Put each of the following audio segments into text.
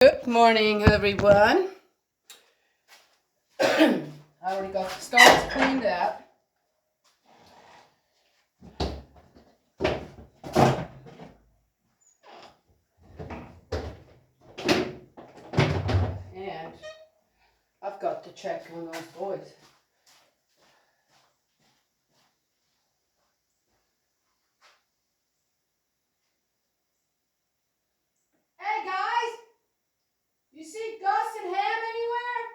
Good morning, everyone. I already got the stalls cleaned up. And I've got to check on those boys. Hey, guys! You see Gus and Ham anywhere?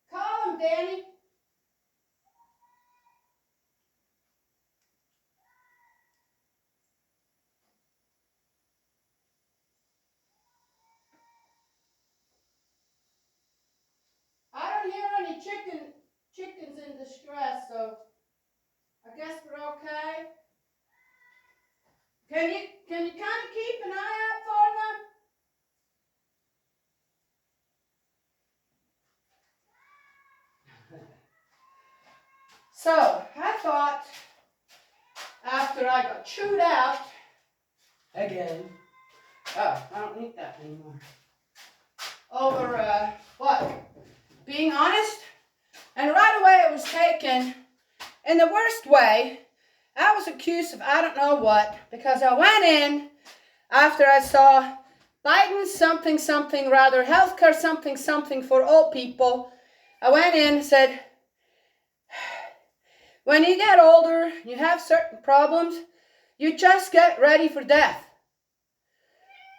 Call them, Danny. I don't hear any chickens in distress, so I guess we're okay. Can you kind of keep an eye out for them? So I thought after I got chewed out again. Oh, I don't need that anymore. Over what? Being honest? And right away it was taken in the worst way. I was accused of I don't know what because I went in after I saw Biden's something rather, healthcare something for all people. I went in and said, when you get older, you have certain problems, you just get ready for death.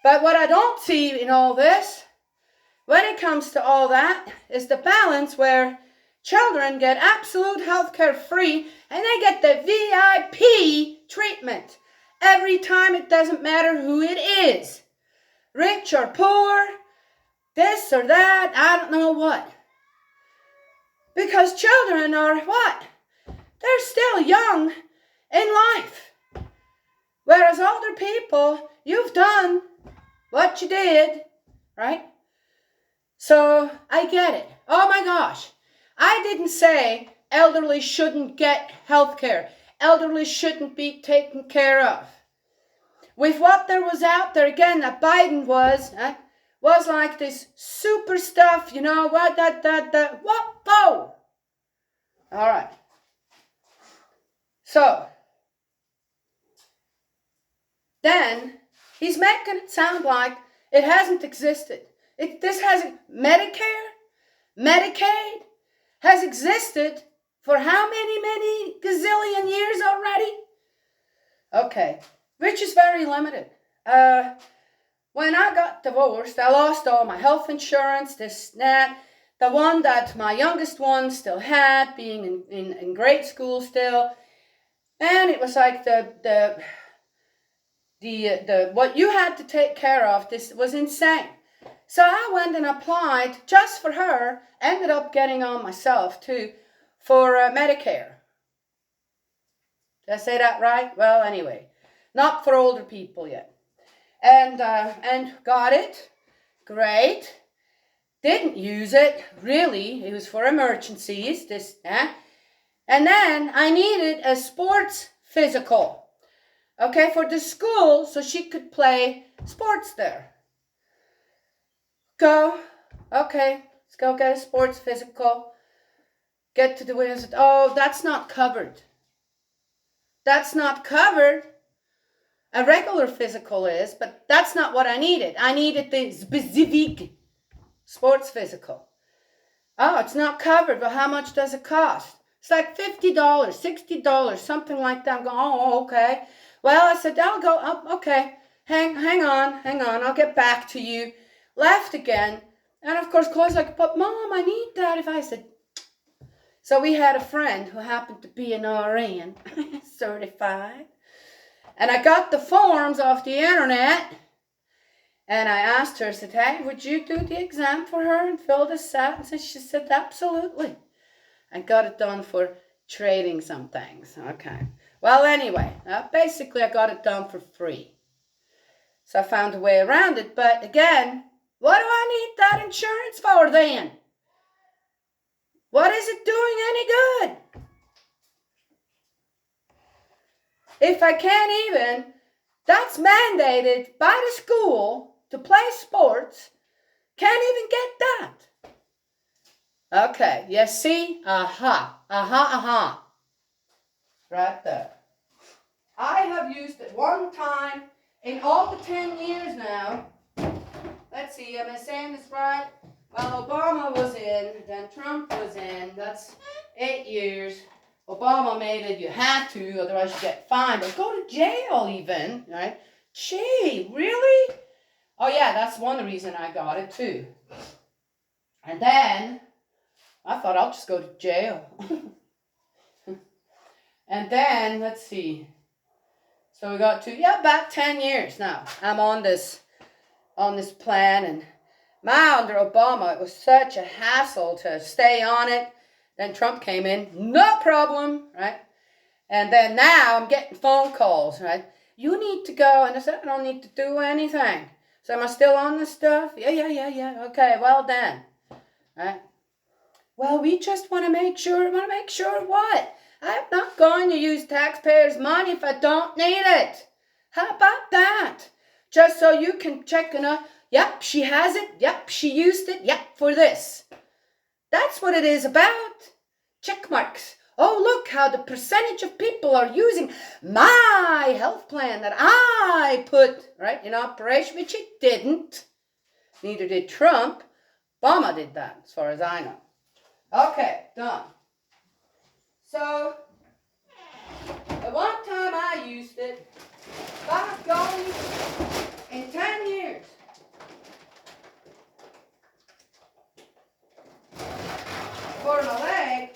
But what I don't see in all this, when it comes to all that, is the balance where children get absolute healthcare free and they get the VIP treatment every time. It doesn't matter who it is, rich or poor, this or that, I don't know what. Because children are what? They're still young in life. Whereas older people, you've done what you did, right? So I get it. Oh my gosh. I didn't say elderly shouldn't get health care. Elderly shouldn't be taken care of. With what there was out there, again, that Biden was like this super stuff, you know, what, what, whoa. All right. So, then, he's making it sound like it hasn't existed. This hasn't, Medicare, Medicaid, has existed for how many gazillion years already? Okay, which is very limited. When I got divorced, I lost all my health insurance, this, that. The one that my youngest one still had, being in grade school still. And it was like the what you had to take care of, this was insane. So I went and applied just for her, ended up getting on myself too, for Medicare. Did I say that right? Well, anyway, not for older people yet. And got it. Great. Didn't use it, really. It was for emergencies, this, that. And then I needed a sports physical, okay, for the school so she could play sports there. Go, okay, let's go get a sports physical. Get to the windows. Oh, that's not covered. That's not covered. A regular physical is, but that's not what I needed. I needed the specific sports physical. Oh, it's not covered, but how much does it cost? It's like $50, $60, something like that. I'm going, oh, okay. Well, I said, I'll go up, okay. Hang on, I'll get back to you. Left again. And of course, Chloe's like, but Mom, I need that. If I said, so we had a friend who happened to be an RN, certified. And I got the forms off the internet. And I asked her, I said, hey, would you do the exam for her and fill this out? And she said, absolutely. I got it done for trading some things. Okay. Well, anyway, basically I got it done for free. So I found a way around it. But again, what do I need that insurance for then? What is it doing any good? If I can't even That's mandated by the school to play sports. Can't even get that. Okay, you see? Aha. Right there. I have used it one time in all the 10 years now. Let's see, am I saying this right? Well, Obama was in, then Trump was in. That's 8 years. Obama made it, you have to, otherwise you get fined. Or go to jail even, right? Gee, really? Oh yeah, that's one reason I got it too. And then, I thought I'll just go to jail. And then, let's see. So we got to, about 10 years now. I'm on this plan, and under Obama, it was such a hassle to stay on it. Then Trump came in, no problem, right? And then now I'm getting phone calls, right? You need to go, and I said, I don't need to do anything. So am I still on this stuff? Yeah. Okay, well then, right? Well, we just want to make sure what? I'm not going to use taxpayers' money if I don't need it. How about that? Just so you can check enough. Yep, she has it. Yep, she used it. Yep, for this. That's what it is about. Check marks. Oh, look how the percentage of people are using my health plan that I put, right, in operation, which it didn't. Neither did Trump. Obama did that, as far as I know. Okay, done. So, the one time I used it, by golly, in 10 years. For my leg,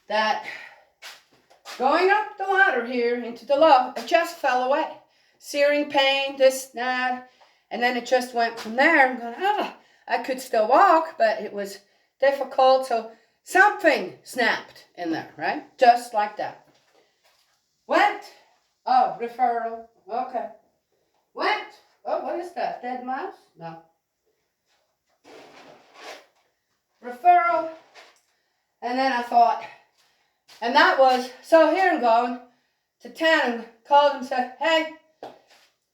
that going up the ladder here into the loft, it just fell away. Searing pain, this, that, and then it just went from there. I'm going, I could still walk, but it was difficult, so something snapped in there, right? Just like that. Went, referral, okay. Went, what is that, dead mouse? No. Referral, and then I thought, and that was, so here I'm going to 10 and called and said, hey,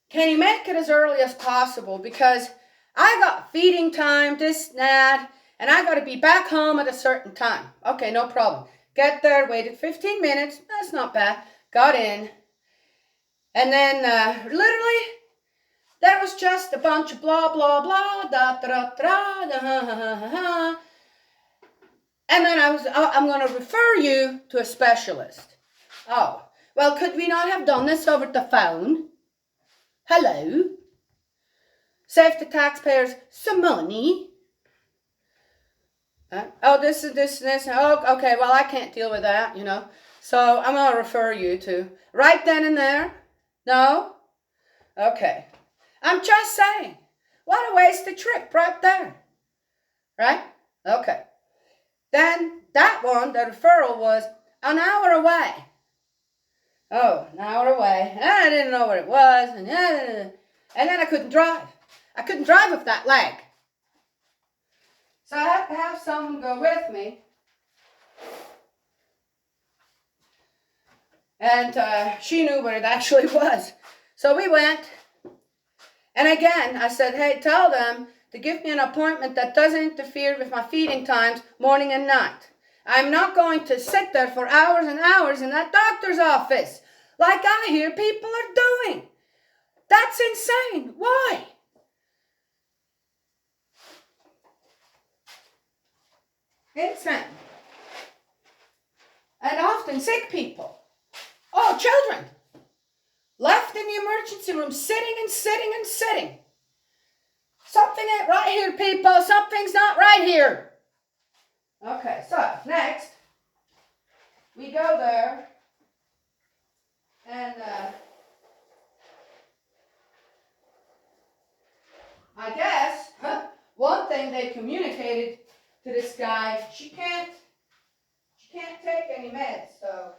can you make it as early as possible? Because I got feeding time, this, that, and I got to be back home at a certain time. Okay, no problem. Get there, waited 15 minutes. That's not bad. Got in. And then literally, there was just a bunch of blah, blah, blah, da, da, da, da, da. And then I'm going to refer you to a specialist. Oh, well, could we not have done this over the phone? Hello? Save the taxpayers some money. This. Oh, okay, well, I can't deal with that, So I'm going to refer you to, right then and there. No? Okay. I'm just saying. What a wasted trip right there. Right? Okay. Then that one, the referral was an hour away. Oh, an hour away. I didn't know where it was. And then I couldn't drive. I couldn't drive with that leg. So I had to have someone go with me. And she knew where it actually was. So we went. And again, I said, hey, tell them to give me an appointment that doesn't interfere with my feeding times, morning and night. I'm not going to sit there for hours and hours in that doctor's office, like I hear people are doing. That's insane. Why? Insane. And often sick people. Oh, children. Left in the emergency room, sitting and sitting and sitting. Something ain't right here, people. Something's not right here. Okay, so next, we go there, and I guess one thing they communicated to this guy, she can't take any meds, so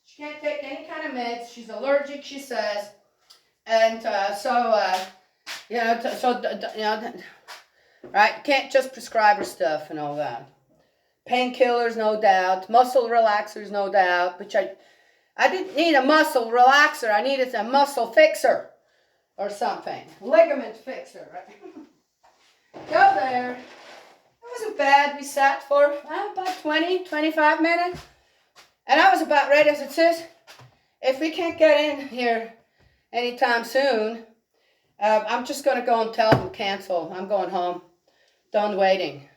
she can't take any kind of meds. She's allergic, she says. And so You know, you know, right? Can't just prescribe her stuff and all that. Painkillers, no doubt. Muscle relaxers, no doubt. But I didn't need a muscle relaxer. I needed a muscle fixer or something. Ligament fixer, right? Go there. It wasn't bad. We sat for about 20, 25 minutes. And I was about ready. I said, sis, if we can't get in here anytime soon, I'm just going to go and tell them cancel. I'm going home. Done waiting.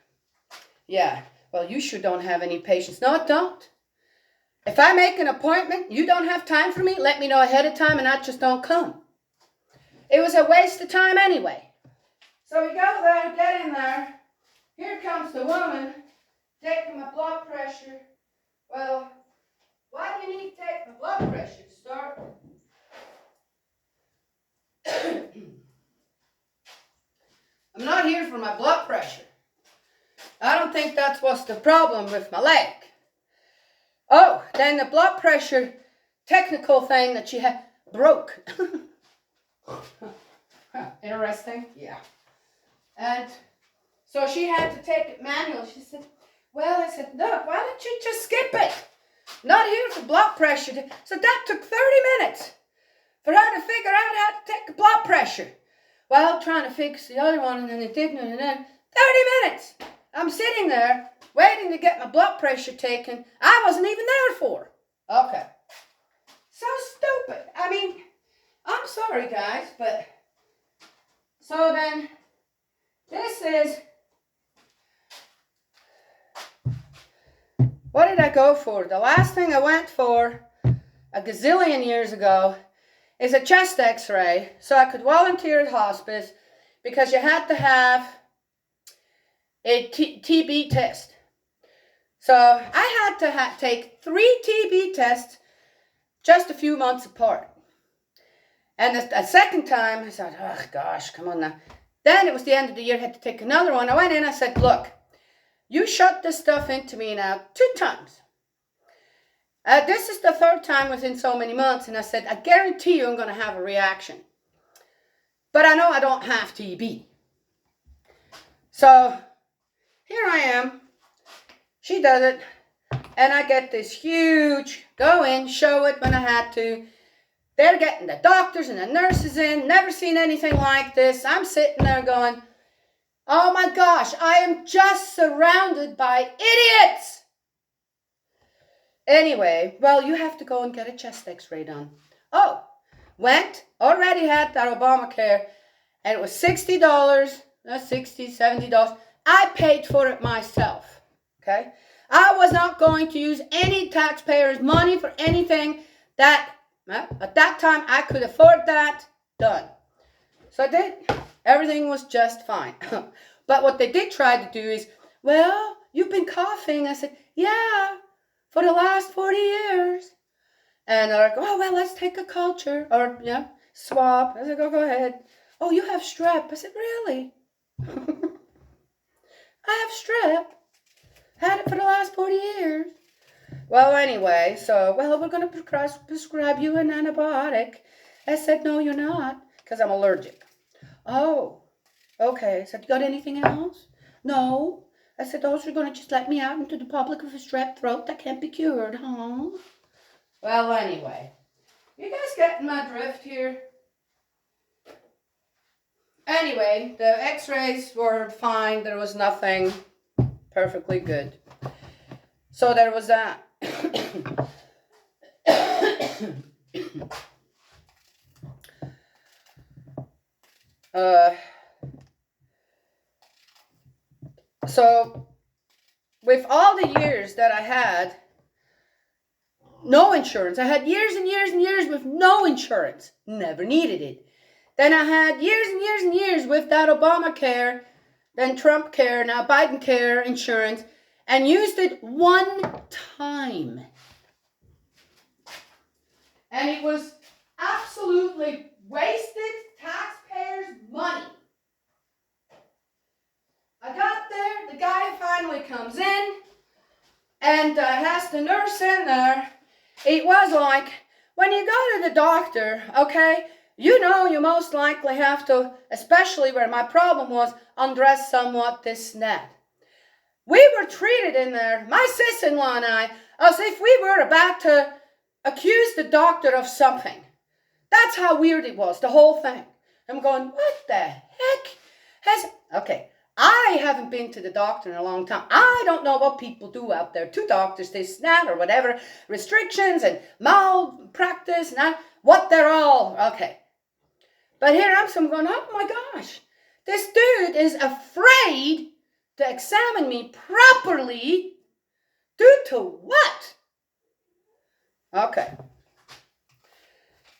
Yeah. Well, you sure don't have any patience. No, I don't. If I make an appointment, you don't have time for me, let me know ahead of time and I just don't come. It was a waste of time anyway. So we go there, get in there. Here comes the woman taking my blood pressure. Well, why do you need to take my blood pressure to start? I'm not here for my blood pressure. I don't think that's what's the problem with my leg. Oh, then the blood pressure technical thing that she had broke. Interesting. Yeah. And so she had to take it manual. She said, well, I said, look, why don't you just skip it? Not here for blood pressure. So that took 30 minutes for her to figure out how to take the blood pressure. Well, trying to fix the other one, and then it didn't, and then 30 minutes. I'm sitting there waiting to get my blood pressure taken. I wasn't even there for. Okay. So stupid. I mean, I'm sorry, guys, but so then this is, what did I go for? The last thing I went for a gazillion years ago is a chest x-ray so I could volunteer at hospice because you had to have a TB test. So I had to take 3 TB tests just a few months apart. And the second time, I said, oh gosh, come on now. Then it was the end of the year, I had to take another one. I went in, I said, look, you shot this stuff into me now 2 times. This is the 3rd time within so many months. And I said, I guarantee you I'm going to have a reaction. But I know I don't have TB. So here I am. She does it. And I get this huge, go in, show it when I had to. They're getting the doctors and the nurses in. Never seen anything like this. I'm sitting there going, oh my gosh, I am just surrounded by idiots. Anyway, well, you have to go and get a chest x-ray done. Oh, went, already had that Obamacare, and it was $60, $60, $70. I paid for it myself, okay? I was not going to use any taxpayers' money for anything that, at that time, I could afford that. Done. So I did. Everything was just fine. But what they did try to do is, well, you've been coughing. I said, yeah, for the last 40 years. And they're like, oh, well, let's take a culture or, swab. I said, go ahead. Oh, you have strep. I said, really? I have strep. Had it for the last 40 years. Well, anyway, so, well, we're going to prescribe you an antibiotic. I said, no, you're not, because I'm allergic. Oh, okay. I said, you got anything else? No. I said, oh, so you're going to just let me out into the public with a strep throat that can't be cured, huh? Well, anyway, you guys getting my drift here? Anyway, the x-rays were fine. There was nothing, perfectly good. So there was that. So with all the years that I had no insurance, I had years and years and years with no insurance, never needed it. Then I had years and years and years with that Obamacare, then Trump care, now Biden care insurance, and used it one time. And it was absolutely wasted taxpayers' money. I got there, the guy finally comes in, and has the nurse in there. It was like, when you go to the doctor, okay, you know you most likely have to, especially where my problem was, undress somewhat, this and that. We were treated in there, my sister-in-law and I, as if we were about to accuse the doctor of something. That's how weird it was, the whole thing. I'm going, what the heck okay, I haven't been to the doctor in a long time. I don't know what people do out there. To doctors, this, that, or whatever. Restrictions and malpractice and what they're all, okay. But here I'm going, oh my gosh. This dude is afraid to examine me properly due to what? Okay.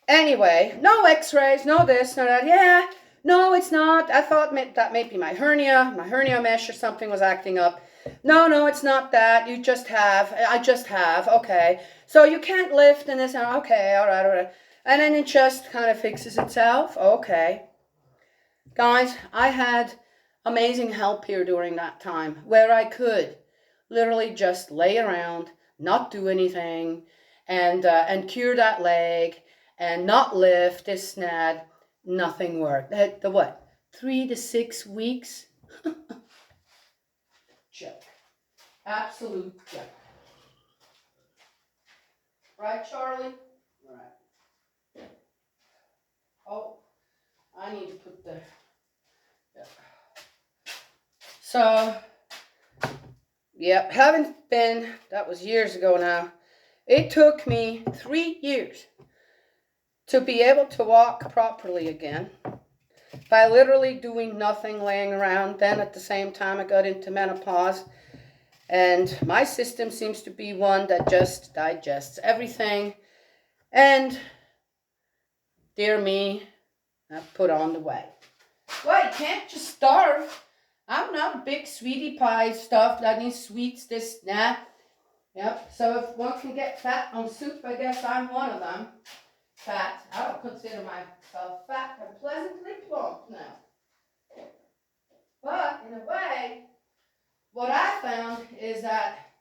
Anyway, no x-rays, no this, no that. Yeah, no, it's not. I thought that may be my hernia mesh or something was acting up. No, it's not that. I just have. Okay. So you can't lift and this, okay, all right. And then it just kind of fixes itself. Okay. Guys, I had amazing help here during that time where I could literally just lay around, not do anything, and cure that leg and not lift this and that. Nothing worked. The what? 3 to 6 weeks? Joke. Absolute joke. Right, Charlie? Right. Oh, I need to put the... Yeah. So, yep, haven't been, that was years ago now. It took me 3 years to be able to walk properly again by literally doing nothing, laying around. Then at the same time I got into menopause, and my system seems to be one that just digests everything. And dear me, I put on the weight. Well, you can't just starve. I'm not a big sweetie pie stuff that needs sweets, this, that. Yep, so if one can get fat on soup, I guess I'm one of them. Fat. I don't consider myself fat. I'm pleasantly plump now. But in a way, what I found is that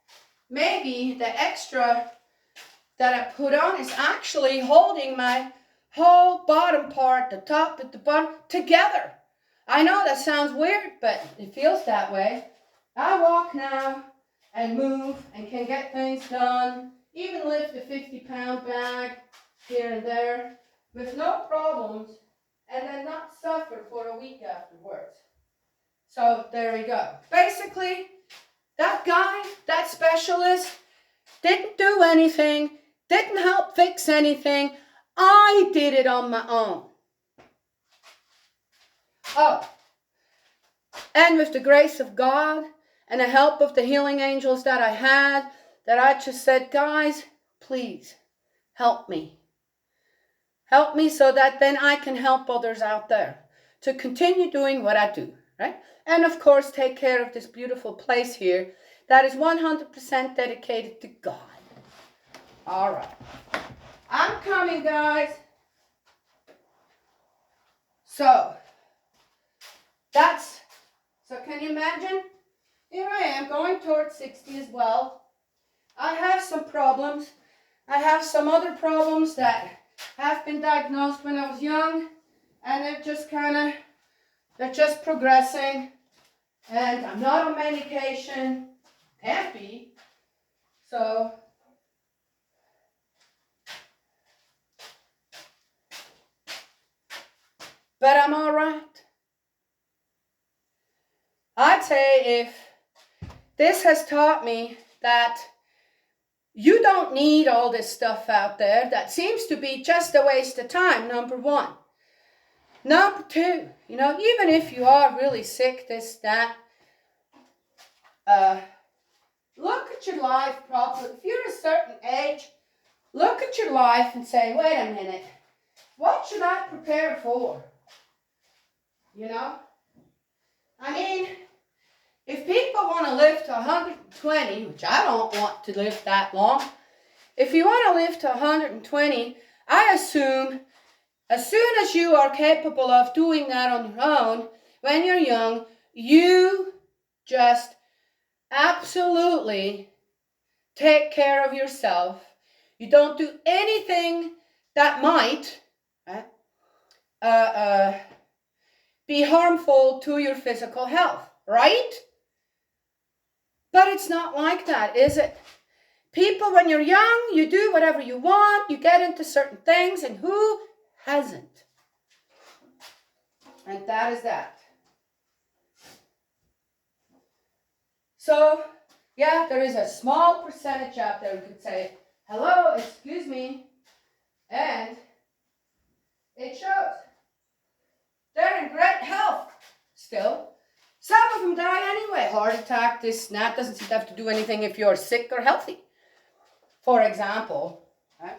maybe the extra that I put on is actually holding my whole bottom part, the top and the bottom, together. I know that sounds weird, but it feels that way. I walk now and move and can get things done, even lift a 50-pound bag here and there with no problems, and then not suffer for a week afterwards. So there we go. Basically, that guy, that specialist, didn't do anything, didn't help fix anything. I did it on my own. Oh, and with the grace of God and the help of the healing angels that I had, that I just said, guys, please help me. Help me so that then I can help others out there to continue doing what I do, right? And of course, take care of this beautiful place here that is 100% dedicated to God. All right. I'm coming, guys. So can you imagine? Here I am going towards 60 as well. I have some problems. I have some other problems that have been diagnosed when I was young, and they're just progressing, and I'm not on medication, can't be, so but I'm all right. I'd say if this has taught me that you don't need all this stuff out there that seems to be just a waste of time, number one. Number two, even if you are really sick, this, that, look at your life properly. If you're a certain age, look at your life and say, wait a minute, what should I prepare for? I mean, if people want to live to 120, which I don't want to live that long, if you want to live to 120, I assume as soon as you are capable of doing that on your own, when you're young, you just absolutely take care of yourself. You don't do anything that might, right? be harmful to your physical health, right? But it's not like that, is it? People, when you're young, you do whatever you want, you get into certain things, and who hasn't? And that is that. So, yeah, there is a small percentage out there who could say, hello, excuse me, and it shows. They're in great health still. Some of them die anyway. Heart attack, this and that doesn't seem to have to do anything if you're sick or healthy. For example, right?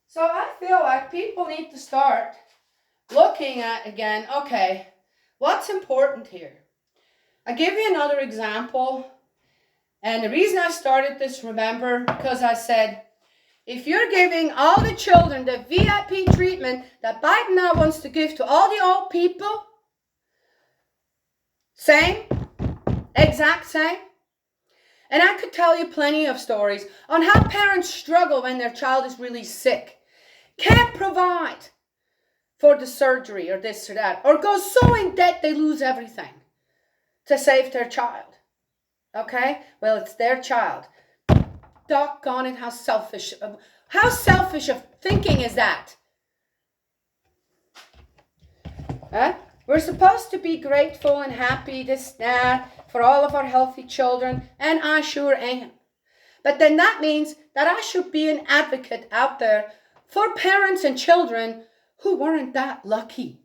So I feel like people need to start looking at, again, okay, what's important here? I'll give you another example. And the reason I started this, remember, because I said, if you're giving all the children the VIP treatment that Biden now wants to give to all the old people, same, exact same. And I could tell you plenty of stories on how parents struggle when their child is really sick, can't provide for the surgery or this or that, or go so in debt they lose everything to save their child. Okay? Well, it's their child. Doggone it, how selfish of thinking is that? Huh? We're supposed to be grateful and happy, this, that, for all of our healthy children, and I sure am. But then that means that I should be an advocate out there for parents and children who weren't that lucky.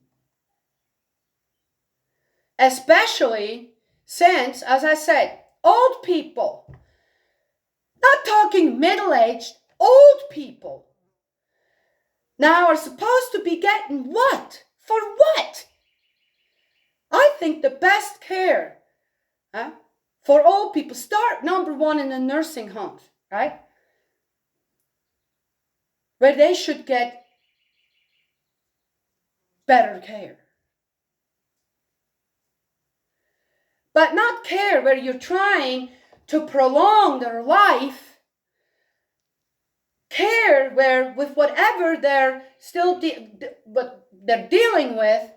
Especially since, as I said, old people, not talking middle-aged, old people, now are supposed to be getting what? For what? I think the best care for old people, start number one in the nursing homes, right? Where they should get better care. But not care where you're trying to prolong their life. Care where with whatever they're still what they're dealing with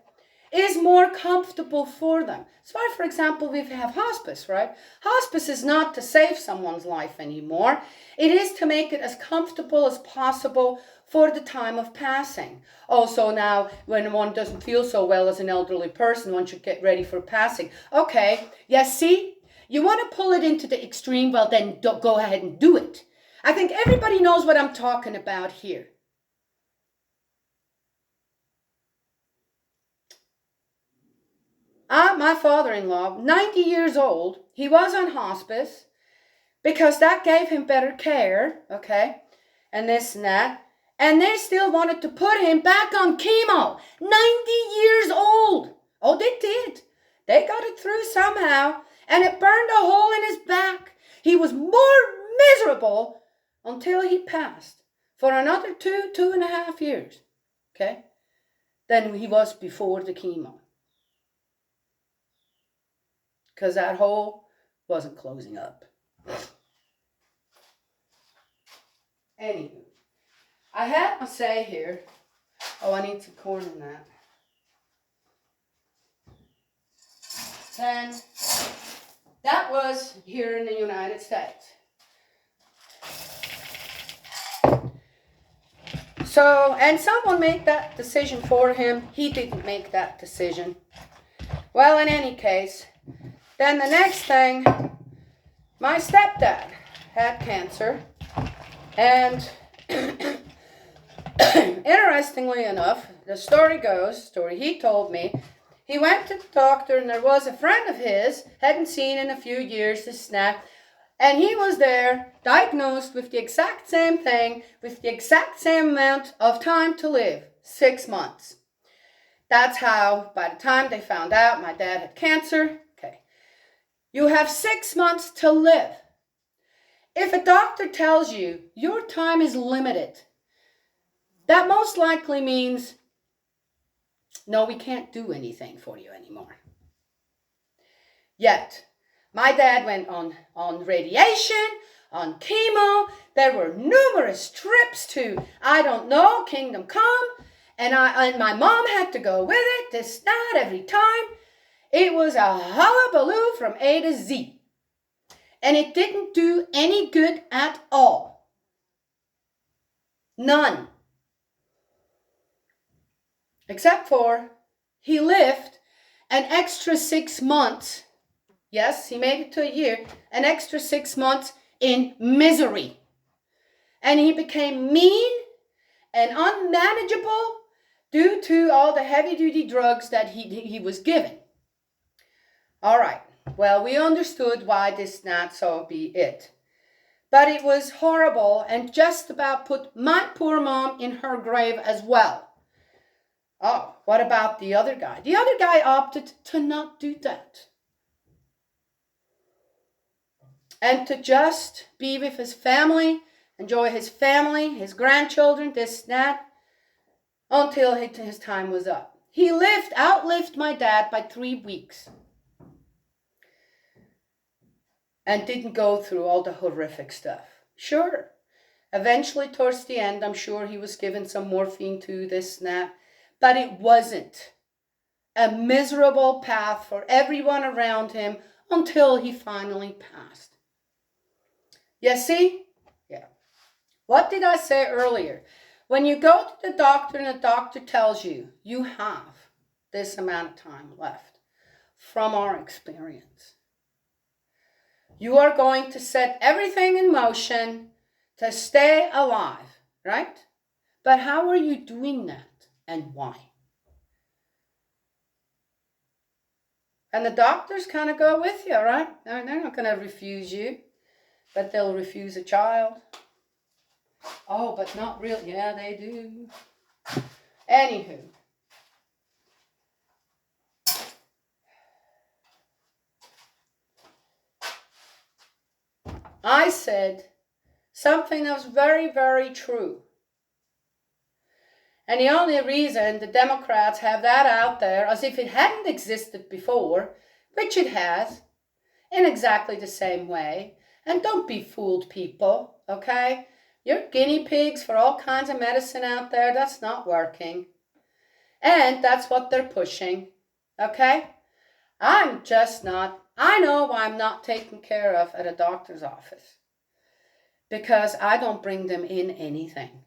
is more comfortable for them. So why, for example, we have hospice, right? Hospice is not to save someone's life anymore. It is to make it as comfortable as possible for the time of passing. Also now, when one doesn't feel so well as an elderly person, one should get ready for passing. Okay, yes, see? You want to pull it into the extreme, well then go ahead and do it. I think everybody knows what I'm talking about here. My father-in-law, 90 years old, he was on hospice because that gave him better care, okay, and this and that. And they still wanted to put him back on chemo. 90 years old. Oh, they did. They got it through somehow, and it burned a hole in his back. He was more miserable until he passed for another 2.5 years, okay, than he was before the chemo. Because that hole wasn't closing up. Anywho, I had to say here, I need some corn in that. Then, that was here in the United States. So, and someone made that decision for him. He didn't make that decision. Well, in any case, then the next thing, my stepdad had cancer, and interestingly enough, the story he told me, he went to the doctor and there was a friend of his, hadn't seen in a few years, this snap, and he was there, diagnosed with the exact same thing, with the exact same amount of time to live, 6 months. That's how, by the time they found out my dad had cancer, you have 6 months to live. If a doctor tells you your time is limited, that most likely means, no, we can't do anything for you anymore. Yet, my dad went on radiation, on chemo. There were numerous trips to, I don't know, Kingdom Come. And my mom had to go with it, this, that, every time. It was a hullabaloo from A to Z. And it didn't do any good at all. None. Except for he lived an extra 6 months. Yes, he made it to a year. An extra 6 months in misery. And he became mean and unmanageable due to all the heavy-duty drugs that he was given. All right. Well, we understood why this not so be it. But it was horrible and just about put my poor mom in her grave as well. Oh, what about the other guy? The other guy opted to not do that. And to just be with his family, enjoy his family, his grandchildren, this, that, until his time was up. He outlived my dad by 3 weeks. And didn't go through all the horrific stuff. Sure. Eventually, towards the end, I'm sure he was given some morphine too, this and that. But it wasn't a miserable path for everyone around him until he finally passed. You see? Yeah. What did I say earlier? When you go to the doctor and the doctor tells you, you have this amount of time left, from our experience, you are going to set everything in motion to stay alive, right? But how are you doing that and why? And the doctors kind of go with you, right? They're not going to refuse you, but they'll refuse a child. Oh, but not really. Yeah, they do. Anywho. I said something that was very, very true. And the only reason the Democrats have that out there, as if it hadn't existed before, which it has, in exactly the same way. And don't be fooled, people, okay? You're guinea pigs for all kinds of medicine out there. That's not working. And that's what they're pushing, okay? I'm just not, I know why I'm not taken care of at a doctor's office. Because I don't bring them in anything.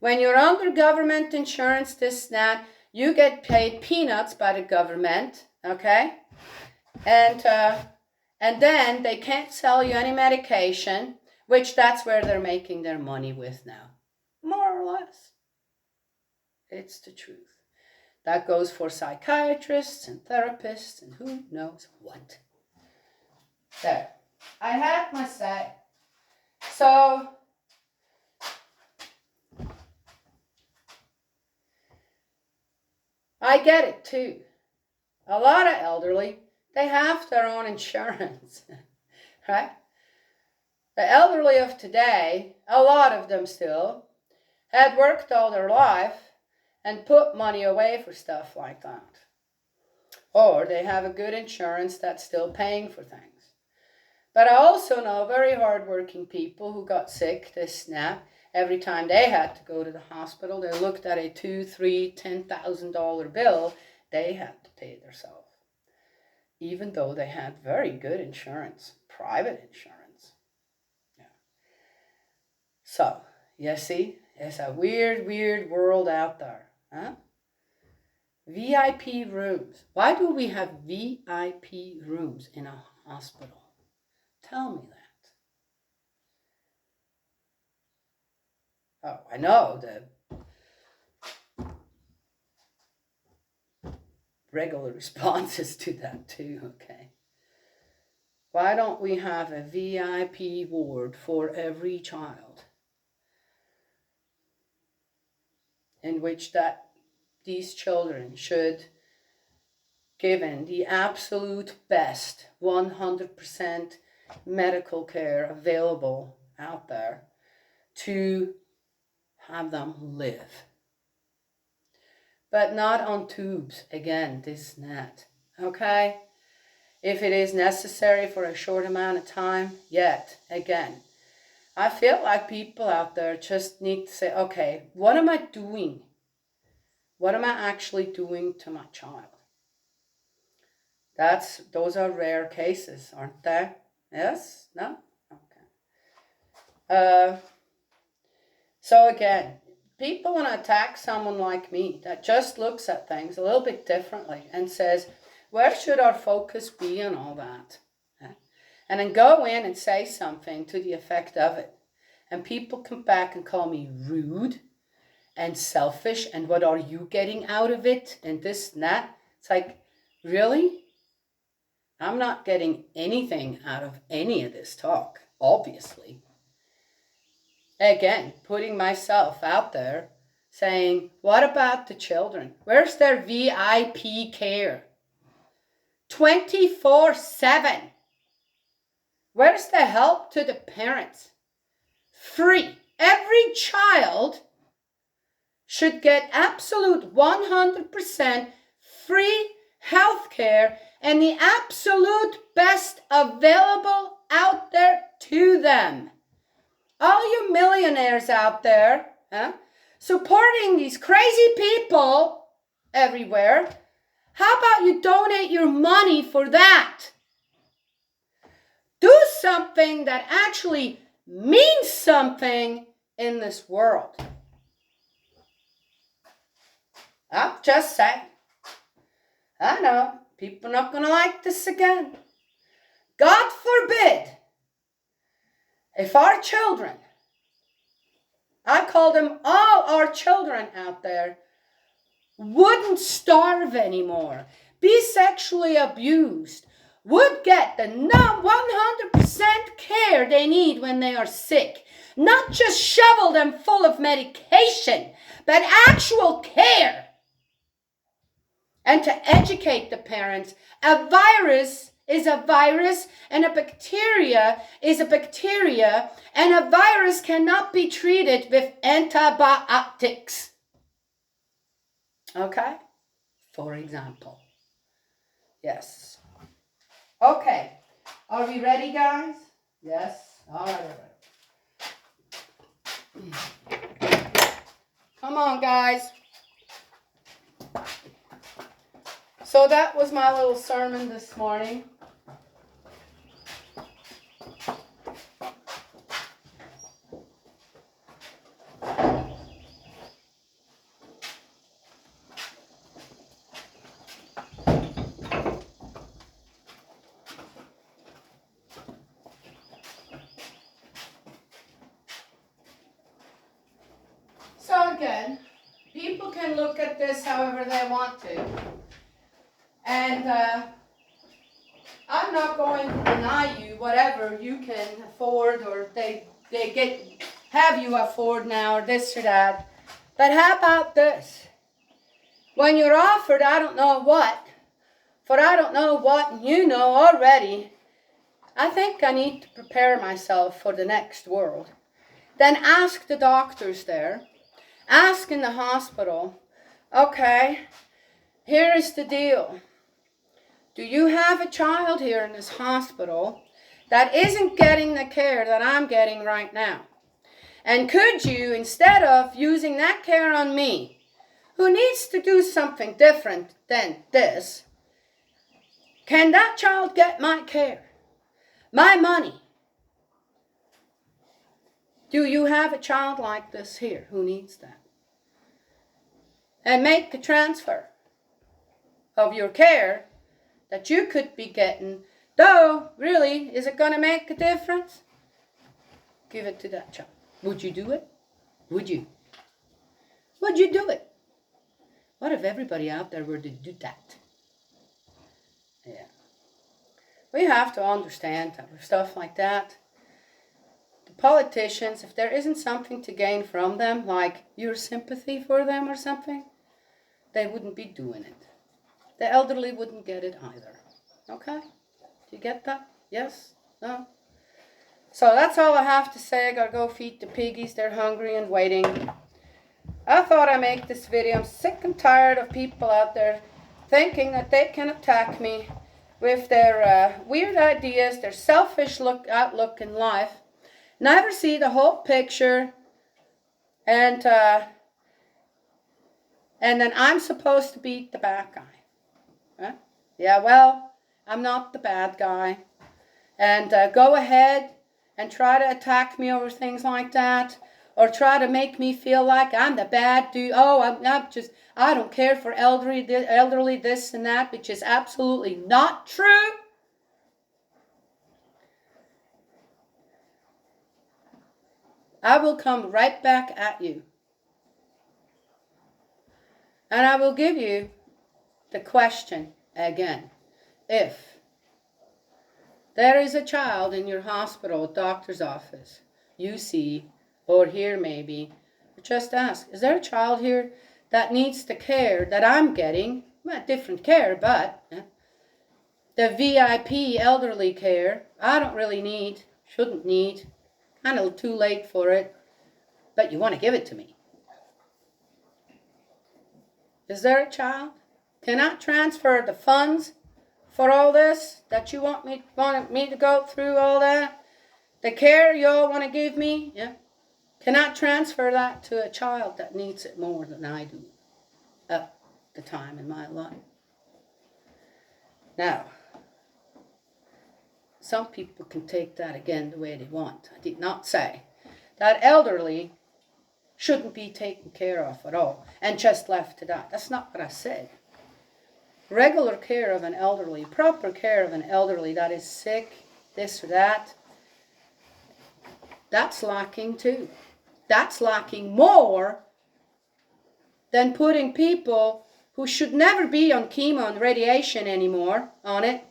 When you're under government insurance, this, that, you get paid peanuts by the government, okay? And then they can't sell you any medication, which that's where they're making their money with now. More or less. It's the truth. That goes for psychiatrists and therapists and who knows what. There. I had my say. So, I get it too. A lot of elderly, they have their own insurance, right? The elderly of today, a lot of them still, had worked all their life and put money away for stuff like that. Or they have a good insurance that's still paying for things. But I also know very hardworking people who got sick, this snap. Every time they had to go to the hospital, they looked at a $2,000, $3,000, $10,000 bill. They had to pay it themselves. Even though they had very good insurance, private insurance. Yeah. So, you see, it's a weird, weird world out there. Huh? VIP rooms. Why do we have VIP rooms in a hospital? Tell me that. Oh, I know the regular responses to that too, okay? Why don't we have a VIP ward for every child in which these children should given the absolute best 100% medical care available out there to have them live. But not on tubes, again, this and that, okay? If it is necessary for a short amount of time, yet, again, I feel like people out there just need to say, okay, what am I doing? What am I actually doing to my child? Those are rare cases, aren't they? Yes? No? Okay. So again, people want to attack someone like me that just looks at things a little bit differently and says, where should our focus be on all that? And then go in and say something to the effect of it. And people come back and call me rude and selfish, and what are you getting out of it? And this and that. It's like, really? I'm not getting anything out of any of this talk, obviously. Again, putting myself out there, saying, what about the children? Where's their VIP care? 24/7. Where's the help to the parents? Free. Every child should get absolute 100% free health care and the absolute best available out there to them. All you millionaires out there, supporting these crazy people everywhere, how about you donate your money for that? Do something that actually means something in this world. I'm just saying. I know, people are not going to like this again. God forbid, if our children, I call them all our children out there, wouldn't starve anymore, be sexually abused, would get the 100% care they need when they are sick. Not just shovel them full of medication, but actual care. And to educate the parents, a virus is a virus, and a bacteria is a bacteria, and a virus cannot be treated with antibiotics. Okay? For example. Yes. Okay. Are we ready, guys? Yes. All right. Come on, guys. So that was my little sermon this morning. So again, people can look at this however they want to. And I'm not going to deny you whatever you can afford, or they have you afford now, or this or that. But how about this? When you're offered I don't know what, for I don't know what you know already, I think I need to prepare myself for the next world. Then ask the doctors there, ask in the hospital, okay, here is the deal. Do you have a child here in this hospital that isn't getting the care that I'm getting right now? And could you, instead of using that care on me, who needs to do something different than this, can that child get my care, my money? Do you have a child like this here who needs that? And make the transfer of your care that you could be getting, though, really, is it going to make a difference? Give it to that child. Would you do it? Would you? Would you do it? What if everybody out there were to do that? Yeah. We have to understand that with stuff like that, the politicians, if there isn't something to gain from them, like your sympathy for them or something, they wouldn't be doing it. The elderly wouldn't get it either. Okay? Do you get that? Yes? No? So that's all I have to say. I gotta go feed the piggies. They're hungry and waiting. I thought I'd make this video. I'm sick and tired of people out there thinking that they can attack me with their weird ideas, their selfish outlook in life. never see the whole picture, and then I'm supposed to be the bad guy. Huh? Yeah, well, I'm not the bad guy. And go ahead and try to attack me over things like that, or try to make me feel like I'm the bad dude. Oh, I don't care for elderly this and that, which is absolutely not true. I will come right back at you. And I will give you the question again. If there is a child in your hospital, doctor's office, you see, or here maybe, just ask, is there a child here that needs the care that I'm getting? Well, different care, but the VIP elderly care, I don't really need, shouldn't need, kind of too late for it, but you want to give it to me. Is there a child? Can I transfer the funds for all this that you want me to go through all that? The care you all want to give me? Yeah. Can I transfer that to a child that needs it more than I do at the time in my life? Now, some people can take that again the way they want. I did not say that elderly shouldn't be taken care of at all and just left to die. That's not what I said. Regular care of an elderly, proper care of an elderly that is sick, this or that, that's lacking too. That's lacking more than putting people who should never be on chemo and radiation anymore on it.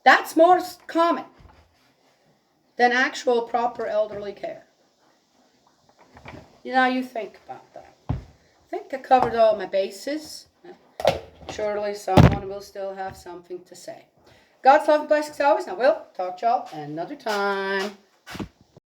That's more common than actual proper elderly care. You know, you think about that. I think I covered all my bases. Surely someone will still have something to say. God's love and blessings always, and I will talk to y'all another time.